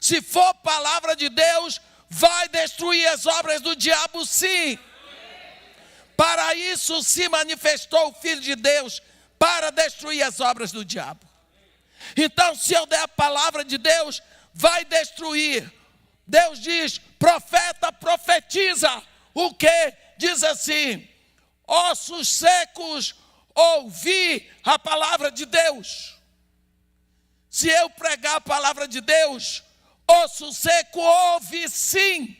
Se for palavra de Deus, vai destruir as obras do diabo, sim. Para isso se manifestou o Filho de Deus, para destruir as obras do diabo. Então, se eu der a palavra de Deus, vai destruir. Deus diz, profeta, profetiza. O que? Diz assim, ossos secos, ouvi a palavra de Deus. Se eu pregar a palavra de Deus, osso seco ouve sim.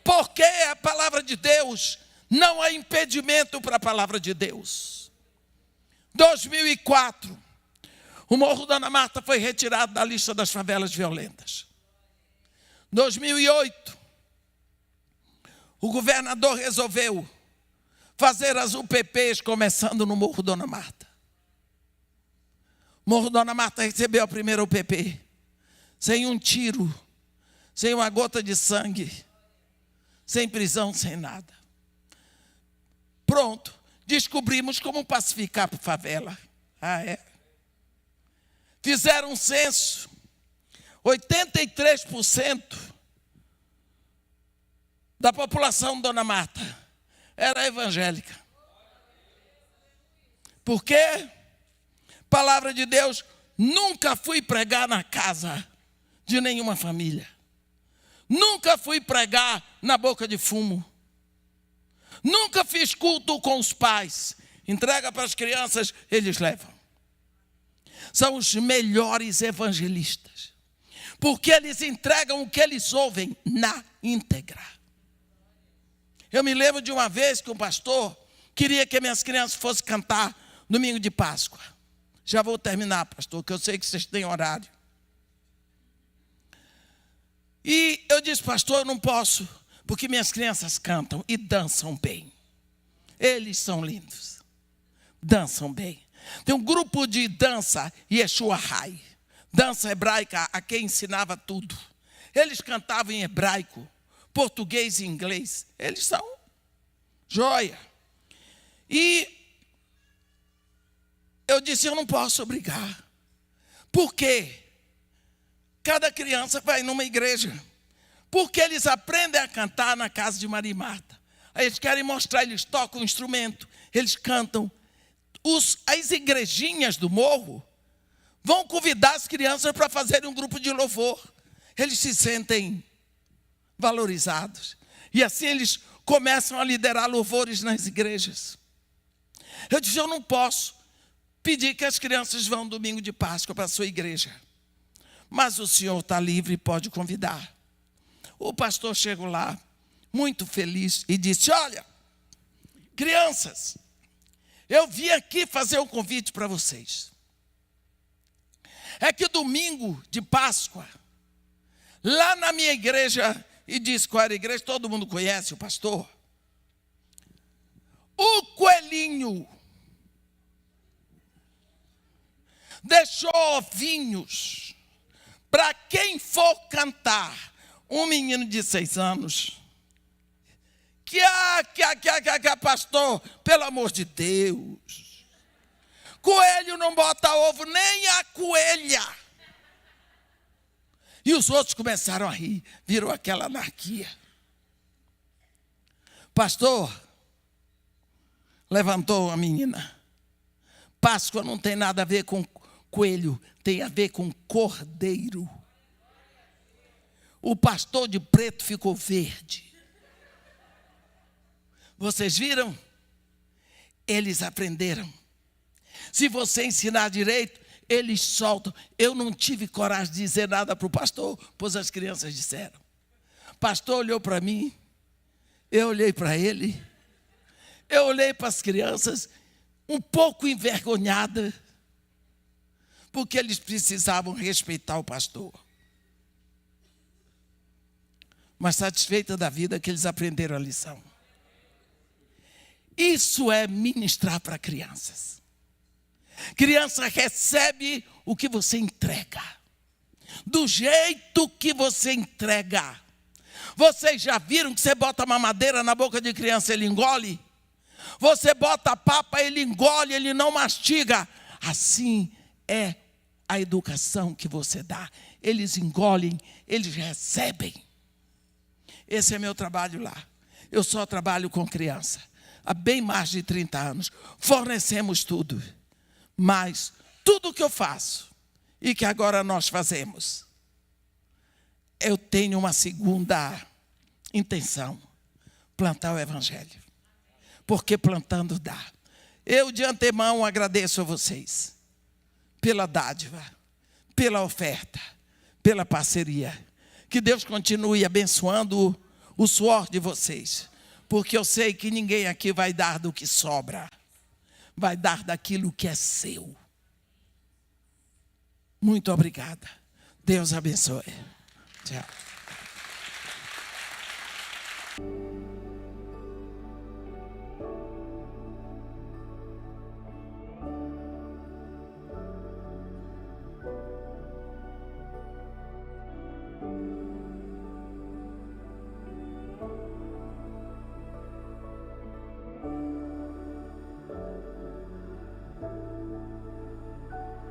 Porque a palavra de Deus não há impedimento para a palavra de Deus. 2004, o Morro Dona Marta foi retirado da lista das favelas violentas. 2008, o governador resolveu fazer as UPPs começando no Morro Dona Marta. Morro Dona Marta recebeu a primeira UPP, sem um tiro, sem uma gota de sangue, sem prisão, sem nada. Pronto, descobrimos como pacificar a favela. Fizeram um censo, 83% da população de Dona Marta era evangélica. Por quê? Palavra de Deus, nunca fui pregar na casa de nenhuma família. Nunca fui pregar na boca de fumo. Nunca fiz culto com os pais. Entrega para as crianças, eles levam. São os melhores evangelistas. Porque eles entregam o que eles ouvem na íntegra. Eu me lembro de uma vez que um pastor queria que minhas crianças fossem cantar domingo de Páscoa. Já vou terminar, pastor, que eu sei que vocês têm horário. E eu disse, pastor, eu não posso, porque minhas crianças cantam e dançam bem. Eles são lindos, dançam bem. Tem um grupo de dança, Yeshua Rai, dança hebraica, a quem ensinava tudo. Eles cantavam em hebraico, português e inglês. Eles são joia. E eu disse, eu não posso obrigar. Por quê? Cada criança vai numa igreja. Porque eles aprendem a cantar na casa de Maria e Marta. Aí eles querem mostrar, eles tocam o instrumento, eles cantam. As igrejinhas do morro vão convidar as crianças para fazerem um grupo de louvor. Eles se sentem valorizados. E assim eles começam a liderar louvores nas igrejas. Eu disse, eu não posso pedir que as crianças vão domingo de Páscoa para a sua igreja. Mas o senhor está livre e pode convidar. O pastor chegou lá, muito feliz, e disse, olha, crianças, eu vim aqui fazer um convite para vocês. É que domingo de Páscoa, lá na minha igreja, e disse qual era a igreja, todo mundo conhece o pastor. O coelhinho deixou ovinhos para quem for cantar Um menino de 6 anos. Que pastor, pelo amor de Deus. Coelho não bota ovo, nem a coelha. E os outros começaram a rir, virou aquela anarquia. Pastor, levantou a menina. Páscoa não tem nada a ver com coelho, tem a ver com cordeiro. O pastor de preto ficou verde. Vocês viram? Eles aprenderam. Se você ensinar direito, eles soltam. Eu não tive coragem de dizer nada para o pastor, pois as crianças disseram. O pastor olhou para mim, eu olhei para ele, eu olhei para as crianças, um pouco envergonhada, porque eles precisavam respeitar o pastor. Mas satisfeita da vida que eles aprenderam a lição. Isso é ministrar para crianças. Criança recebe o que você entrega. Do jeito que você entrega. Vocês já viram que você bota mamadeira na boca de criança, ele engole? Você bota papa, ele engole, ele não mastiga. Assim é a educação que você dá. Eles engolem, eles recebem. Esse é meu trabalho lá. Eu só trabalho com criança. Há bem mais de 30 anos. Fornecemos tudo. Mas tudo que eu faço e que agora nós fazemos, eu tenho uma segunda intenção. Plantar o evangelho. Porque plantando dá. Eu de antemão agradeço a vocês. Pela dádiva. Pela oferta. Pela parceria. Que Deus continue abençoando o suor de vocês. Porque eu sei que ninguém aqui vai dar do que sobra. Vai dar daquilo que é seu. Muito obrigada. Deus abençoe. Tchau.